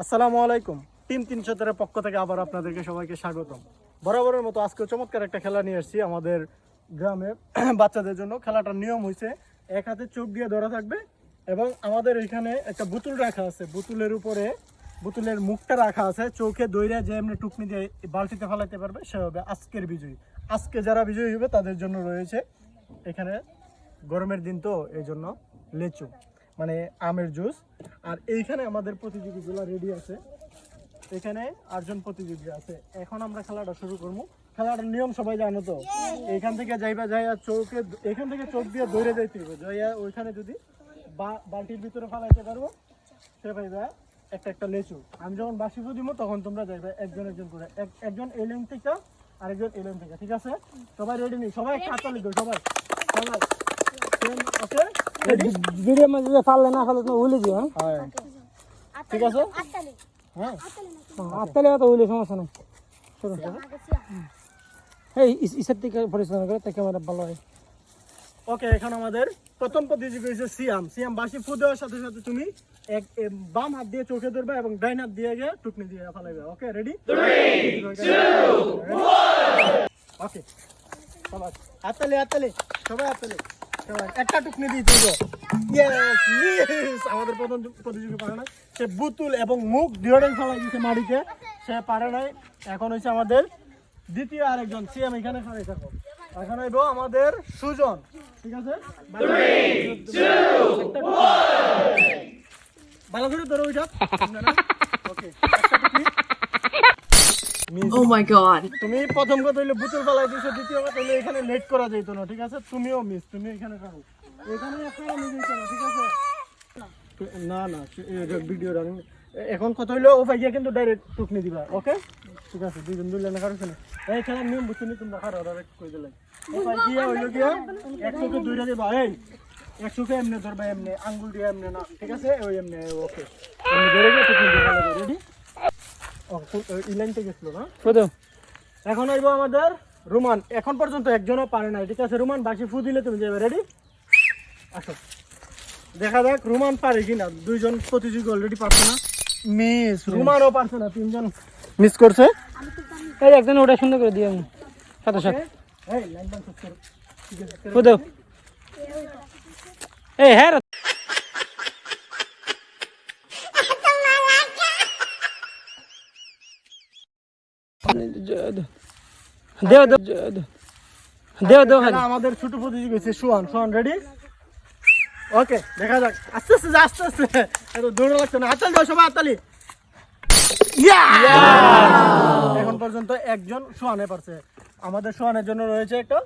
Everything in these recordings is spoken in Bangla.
আসসালামু আলাইকুম। টিম ৩০০ পক্ষ থেকে আবার আপনাদেরকে সবাইকে স্বাগতম। বরাবরের মতো আজকে চমৎকার একটা খেলা নিয়ে এসেছি আমাদের গ্রামে বাচ্চাদের জন্য। খেলাটার নিয়ম হয়েছে এক হাতে চোখ দিয়ে ধরা থাকবে এবং আমাদের এখানে একটা বোতল রাখা আছে, বোতলের উপরে বোতলের মুখটা রাখা আছে, চোখে দইরা যে এমনি টুকনি দিয়ে বালতিতে ফেলাইতে পারবে সে হবে আজকের বিজয়ী। আজকে যারা বিজয়ী হবে তাদের জন্য রয়েছে এখানে, গরমের দিন তো এই জন্য লেচু মানে আমের জুস। আর এইখানে আমাদের প্রতিযোগীগুলো রেডি আছে, এখানে 8জন প্রতিযোগী আছে। এখন আমরা খেলাটা শুরু করবো। খেলাটার নিয়ম সবাই জানো তো, এইখান থেকে যাইবা যাইয়া চোখে, এখান থেকে চোখ দিয়ে দৌড়ে যাইতে হবে, যাইয়া ওইখানে যদি বালতির ভিতরে ফেলাইতে পারবো সে পাইবা একটা একটা লেচু। আমি যখন বাসি দিব তখন তোমরা যাইবে একজন একজন করে, একজন এই লাইন থেকে আরেকজন এই লাইন থেকে, ঠিক আছে? সবাই রেডি নেই? সবাই খাতা লিখো, সবাই সবাই ওকে রেডি? ভিডিও মধ্যে ফাললে না ফাললে তুমি ভুলে দিও। হ্যাঁ ঠিক আছে, হ্যাঁ আত্তালে তো ভুলে সমস্যা নাই। এই ইসের থেকে পরিচালনা করে তাকে আমার ভালো হয়। ওকে, এখন আমাদের প্রথম প্রতিযোগী হয়েছে সিয়াম। সিয়াম বাসি ফু দেওয়ার সাথে সাথে তুমি বাম হাত দিয়ে চোখে ধরবে এবং ডাইন হাত দিয়ে গিয়ে টুকনি দিয়ে ফেলাইবে। Okay ready? 3 2 1 ওকে সবাই হাততালি হাততালি, সবাই হাততালি, সবাই একটা টুকনি দিয়ে দিও। ইয়েস মিস, আমাদের প্রথম প্রতিযোগী পারে না, সে বোতল এবং মুখ দুটোই ফেলাই দিয়েছে মাটিতে, সে পারে নাই। এখন হচ্ছে আমাদের দ্বিতীয় আরেকজন সিয়াম, এখানে খাড়াই থাকো। এখন আইবো আমাদের সুজন, ঠিক আছে? ভালো করে ধরো ওইটা। ওকে Oh my god. তুমি প্রথম কথা হইলে বোতল ফেলাই দিয়েছো, দ্বিতীয় কথা হইলে এখানে লেট করা যেত না, ঠিক আছে? তুমিও মিস, তুমি এখানে খাও, এখানে একটা নিজেই করো, ঠিক আছে? না না ভিডিও রানিং। এখন কথা হইলো ও ভাইয়া কিন্তু ডাইরেক্ট টুকনি দিবা। ওকে ঠিক আছে, দুইজন দুই লাইনে কারো শুনে এই খেলার নিয়ম বুঝতে নি, তোমরা খারো ডাইরেক্ট কই দিলে ও ভাই গিয়া হইলো গিয়া একশোকে দুইটা দিবা। এই একশোকে এমনি ধরবা, এমনি আঙ্গুল দিয়ে এমনি না, ঠিক আছে? ওই এমনি ওকে এমনি ধরে গিয়ে টুকনি দিবা। রেডি? ওকে ইলাইনতে গেছিল না কত? এখন আইবো আমাদের রোমান। এখন পর্যন্ত একজনও পারে নাই, ঠিক আছে? রোমান বাসি ফু দিলে তুমি যাবে। রেডি? আসো দেখা যাক রোমান পারে কিনা। দুইজন প্রতিযোগী অলরেডি পারছে না, মিস। রোমানও পারছে না, 3জন মিস করছে। এই একজন ওটা সুন্দর করে দিও আমি সাথে সাথে। এই লাইন বান করো, ঠিক আছে? কত? এই হ্যাঁ দেও দেও দেও দেও। তাহলে আমাদের ছোট প্রতিযোগী হচ্ছে সোহান। সোহান রেডি? ওকে দেখা যাক। আস্তে আস্তে যা, আস্তে আস্তে, এত দৌড়া লাগছে না। হাততালি দাও সবাই, হাততালি। এখন পর্যন্ত একজন সোহানে পারছে। আমাদের সোহানের জন্য রয়েছে একটা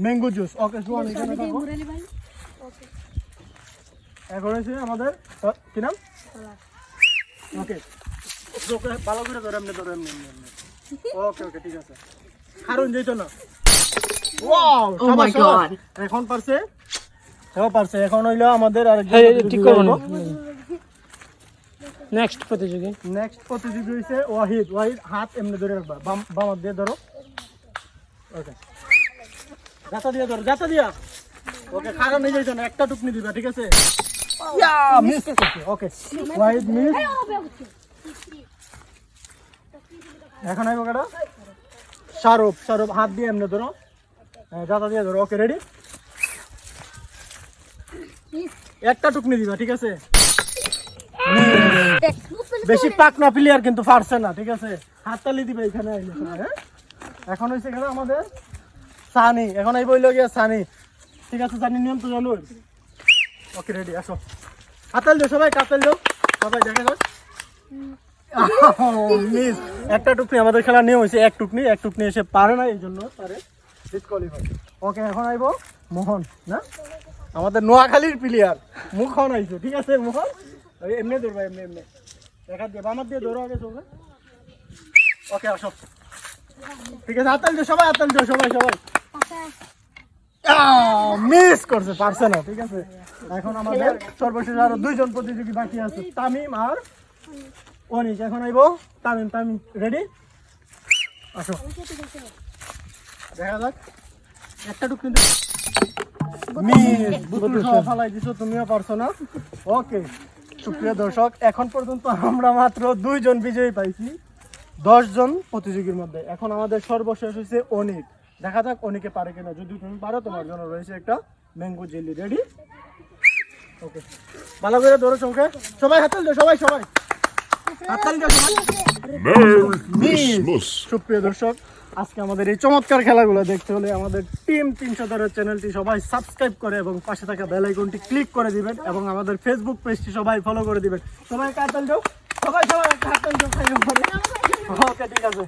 ম্যাঙ্গো জুস। ওকে সোহান এখানে থাকো। এখন হয়েছে আমাদের কি নাম? ওকে ভালো করে ধরো, এমনি ধরো, এমনি এমনি এমনি। ওকে ওকে ঠিক আছে, কারণ যেত না। Wow Oh my god. এখন পারছে, সেও পারছে। এখন হইলো আমাদের আরেকজন ঠিক করবো না। নেক্সট প্রতিযোগী নেক্সট প্রতিযোগী হইছে ওয়াহিদ। ওয়াহিদ হাত এমনি ধরে রাখবা, বাম হাত দিয়ে ধরো। ওকে জাতা দিয়া ধরো, জাতা দিয়া। ওকে খারাপ নিয়ে যাইতো না, একটা টুকনি দিবা, ঠিক আছে? ইয়া মিস করছে। ওকে ওয়াহিদ মিস। এখন আইবো কাটা শাহরুখ। শাহরুখ হাত দিয়ে এমনি ধরো, জাতা দিয়ে ধরো। Okay ready? একটা টুকনি দিবা, ঠিক আছে? বেশি পাকনা প্লেয়ার কিন্তু পারছে না, ঠিক আছে? হাততালি দিবে এখানে আইলে সবাই, হ্যাঁ? এখন হইছে এখানে আমাদের সানি। এখন এই বইল গিয়া সানি, ঠিক আছে? সানি নিয়ম তো জানো। Okay ready? আসো হাততালি দাও সবাই, কাতাল দাও সবাই, দেখা যাক। মিস। একটা টুকনি। আমাদের খেলার নিয়ম হয়েছে এক টুকনি, এক টুকনি এসে পারে না, এই জন্য তারে ডিসকোয়ালিফাই। ওকে এখন আইবো মোহন, না আমাদের নোয়াখালীর প্লেয়ার মুখন আইছে, ঠিক আছে? মোহন এমনি ধরবা, এমনি এমনি দেখা দিয়ে বামার দিয়ে ধরো আগে চলবে। ওকে আসো, ঠিক আছে? হাততালি দাও সবাই, হাততালি দাও সবাই, সবাই। মিস করছে, পারছে না, ঠিক আছে? এখন আমাদের সর্বশেষ আরো 2জন প্রতিযোগী বাকি আছে, তামিম আর অনিশ। এখন আইবো তামিম। তামিম রেডি? আসো দেখা যাক। একটা টুকনি মিস, বুতুল খাওয়া ফালাই দিছো, তুমিও পারছো না। ওকে সুপ্রিয় দর্শক, এখন পর্যন্ত আমরা মাত্র 2 জন বিজয়ী পাইছি 10 জন প্রতিযোগীর মধ্যে। এখন আমাদের সর্বশেষ হয়েছে অনিক। দেখা যাক অনিকে পারে কিনা। যদি তুমি পারো, তোমার জন্য রয়েছে একটা ম্যাঙ্গো জেলি। রেডি? ওকে, ভালো করে ধরো চোখে। সবাই হাততালি দাও, সবাই সবাই হাততালি দাও সবাই। Christmas. সুপ্রিয় দর্শক, আজকে আমাদের এই চমৎকার খেলাগুলো দেখতে হলে আমাদের টিম 313 চ্যানেলটি সবাই সাবস্ক্রাইব করে এবং পাশে থাকা বেল আইকনটি ক্লিক করে দিবেন এবং আমাদের ফেসবুক পেজটি সবাই ফলো করে দিবেন। সবাই হাততালি দাও, সবাই সবাই হাততালি দাও। ওকে, ঠিক আছে।